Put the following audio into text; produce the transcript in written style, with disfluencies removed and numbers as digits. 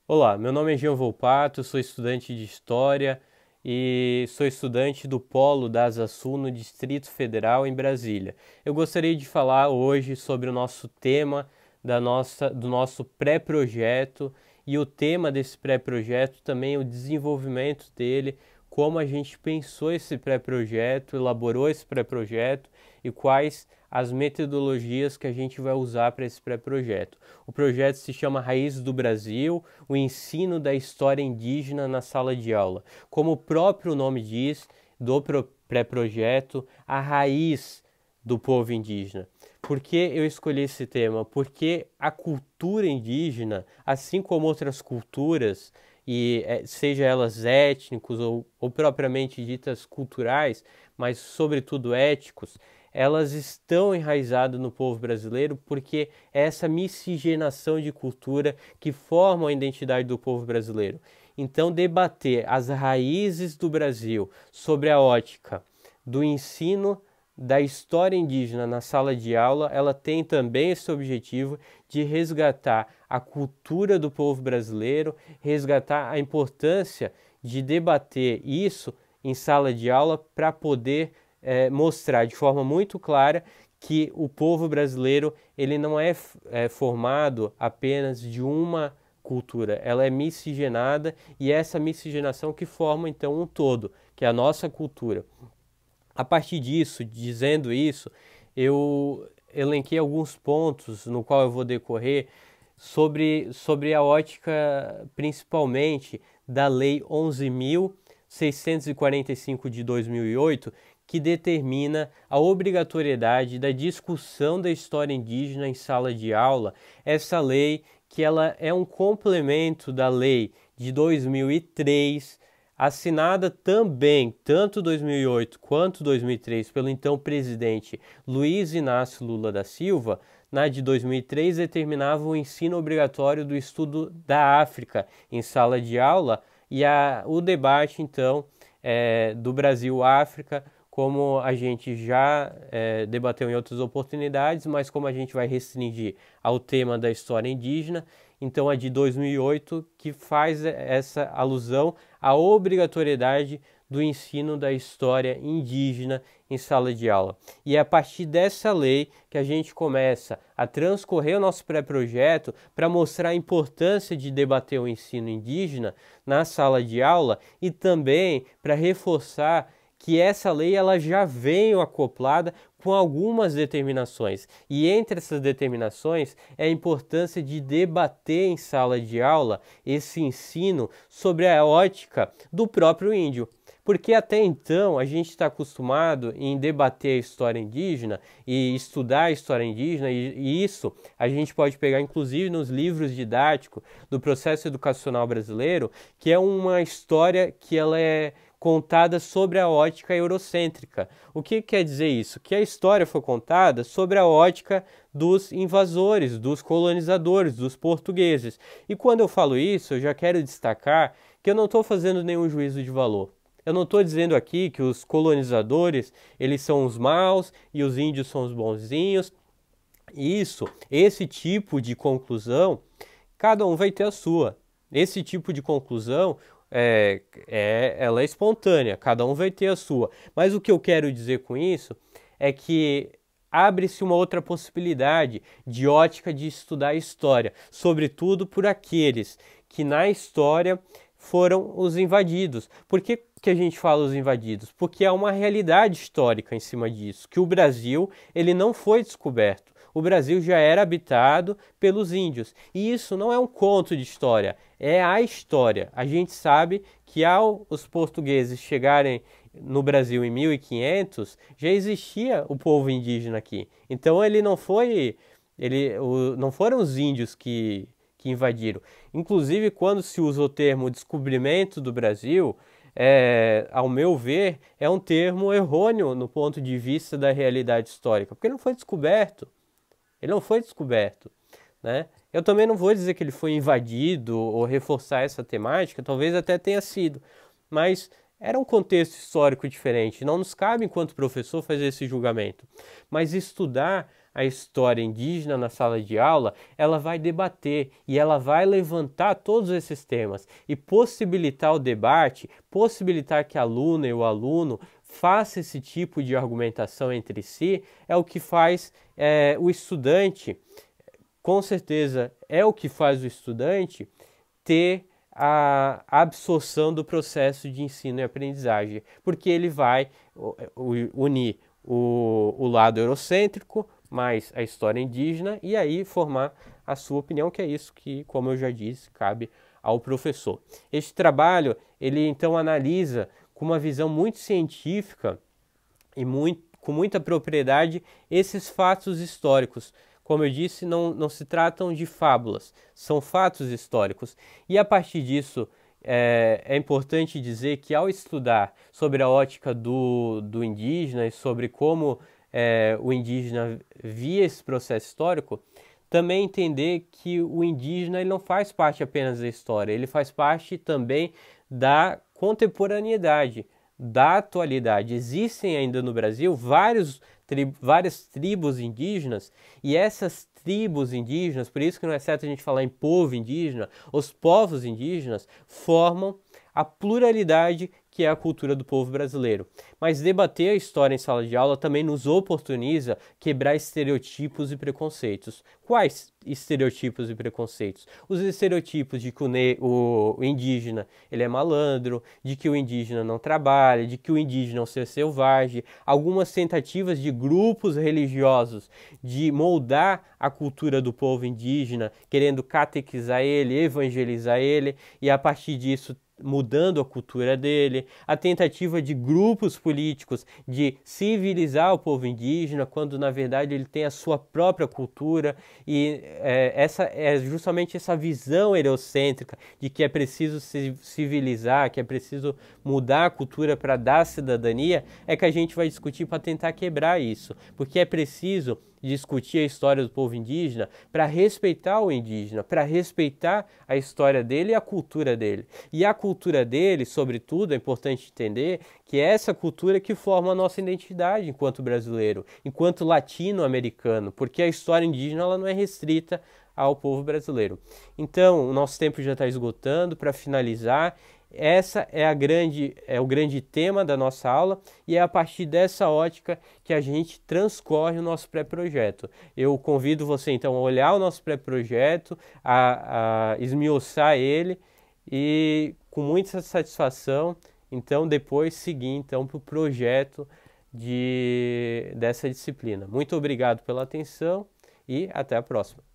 Olá, meu nome é Jean Volpato, sou estudante de História e sou estudante do Polo da ASASU no Distrito Federal, em Brasília. Eu gostaria de falar hoje sobre o nosso tema do nosso pré-projeto, e o tema desse pré-projeto também é o desenvolvimento dele, como a gente pensou esse pré-projeto, elaborou esse pré-projeto e quais as metodologias que a gente vai usar para esse pré-projeto. O projeto se chama Raízes do Brasil, o ensino da história indígena na sala de aula. Como o próprio nome diz, do pré-projeto, a raiz do povo indígena. Por que eu escolhi esse tema? Porque a cultura indígena, assim como outras culturas, e seja elas étnicos ou propriamente ditas culturais, mas sobretudo éticos, elas estão enraizadas no povo brasileiro porque é essa miscigenação de cultura que forma a identidade do povo brasileiro. Então, debater as raízes do Brasil sobre a ótica do ensino da história indígena na sala de aula, ela tem também esse objetivo de resgatar a cultura do povo brasileiro, resgatar a importância de debater isso em sala de aula para poder mostrar de forma muito clara que o povo brasileiro ele não é formado apenas de uma cultura, ela é miscigenada, e é essa miscigenação que forma então um todo, que é a nossa cultura. A partir disso, dizendo isso, eu elenquei alguns pontos no qual eu vou decorrer sobre a ótica principalmente da Lei 11.645 de 2008, que determina a obrigatoriedade da discussão da história indígena em sala de aula. Essa lei que ela é um complemento da lei de 2003, assinada também, tanto 2008 quanto 2003, pelo então presidente Luiz Inácio Lula da Silva. Na de 2003 determinava o ensino obrigatório do estudo da África em sala de aula, e o debate então do Brasil-África, como a gente já debateu em outras oportunidades, mas como a gente vai restringir ao tema da história indígena, então a de 2008 que faz essa alusão à obrigatoriedade do ensino da história indígena em sala de aula. E é a partir dessa lei que a gente começa a transcorrer o nosso pré-projeto para mostrar a importância de debater o ensino indígena na sala de aula, e também para reforçar que essa lei ela já veio acoplada com algumas determinações, e entre essas determinações é a importância de debater em sala de aula esse ensino sobre a ótica do próprio índio. Porque até então a gente está acostumado em debater a história indígena e estudar a história indígena, e isso a gente pode pegar inclusive nos livros didáticos do processo educacional brasileiro, que é uma história que ela é contada sobre a ótica eurocêntrica. O que quer dizer isso? Que a história foi contada sobre a ótica dos invasores, dos colonizadores, dos portugueses. E quando eu falo isso, eu já quero destacar que eu não estou fazendo nenhum juízo de valor. Eu não estou dizendo aqui que os colonizadores eles são os maus e os índios são os bonzinhos. Esse tipo de conclusão, cada um vai ter a sua. Esse tipo de conclusão ela é espontânea, cada um vai ter a sua. Mas o que eu quero dizer com isso é que abre-se uma outra possibilidade de ótica de estudar a história, sobretudo por aqueles que na história foram os invadidos. Por que a gente fala os invadidos? Porque há uma realidade histórica em cima disso, que o Brasil ele não foi descoberto. O Brasil já era habitado pelos índios. E isso não é um conto de história, é a história. A gente sabe que ao os portugueses chegarem no Brasil em 1500, já existia o povo indígena aqui. Então não foram os índios que invadiram. Inclusive, quando se usa o termo descobrimento do Brasil, ao meu ver, é um termo errôneo no ponto de vista da realidade histórica, porque não foi descoberto. Ele não foi descoberto, né? Eu também não vou dizer que ele foi invadido ou reforçar essa temática, talvez até tenha sido, mas era um contexto histórico diferente. Não nos cabe, enquanto professor, fazer esse julgamento, mas estudar a história indígena na sala de aula, ela vai debater e ela vai levantar todos esses temas e possibilitar o debate, possibilitar que a aluna e o aluno faça esse tipo de argumentação entre si, é o que faz o estudante, com certeza é o que faz o estudante ter a absorção do processo de ensino e aprendizagem, porque ele vai unir o lado eurocêntrico mais a história indígena e aí formar a sua opinião, que é isso que, como eu já disse, cabe ao professor. Este trabalho, ele então analisa com uma visão muito científica e com muita propriedade esses fatos históricos. Como eu disse, não se tratam de fábulas, são fatos históricos. E a partir disso, é importante dizer que ao estudar sobre a ótica do indígena e sobre como o indígena via esse processo histórico, também entender que o indígena ele não faz parte apenas da história, ele faz parte também da contemporaneidade, da atualidade. Existem ainda no Brasil várias tribos indígenas, e essas tribos indígenas, por isso que não é certo a gente falar em povo indígena, os povos indígenas formam a pluralidade que é a cultura do povo brasileiro. Mas debater a história em sala de aula também nos oportuniza quebrar estereotipos e preconceitos. Quais estereotipos e preconceitos? Os estereotipos de que o indígena ele é malandro, de que o indígena não trabalha, de que o indígena é um ser selvagem, algumas tentativas de grupos religiosos de moldar a cultura do povo indígena, querendo catequizar ele, evangelizar ele, e a partir disso mudando a cultura dele, a tentativa de grupos políticos de civilizar o povo indígena, quando na verdade ele tem a sua própria cultura, e essa é justamente essa visão eurocêntrica de que é preciso se civilizar, que é preciso mudar a cultura para dar cidadania, é que a gente vai discutir para tentar quebrar isso, porque é preciso discutir a história do povo indígena para respeitar o indígena, para respeitar a história dele e a cultura dele. E a cultura dele, sobretudo, é importante entender que é essa cultura que forma a nossa identidade enquanto brasileiro, enquanto latino-americano, porque a história indígena ela não é restrita ao povo brasileiro. Então, o nosso tempo já está esgotando. Para finalizar, essa é o grande tema da nossa aula, e é a partir dessa ótica que a gente transcorre o nosso pré-projeto. Eu convido você então a olhar o nosso pré-projeto, a esmiuçar ele e com muita satisfação, então depois seguir então para o projeto dessa disciplina. Muito obrigado pela atenção e até a próxima.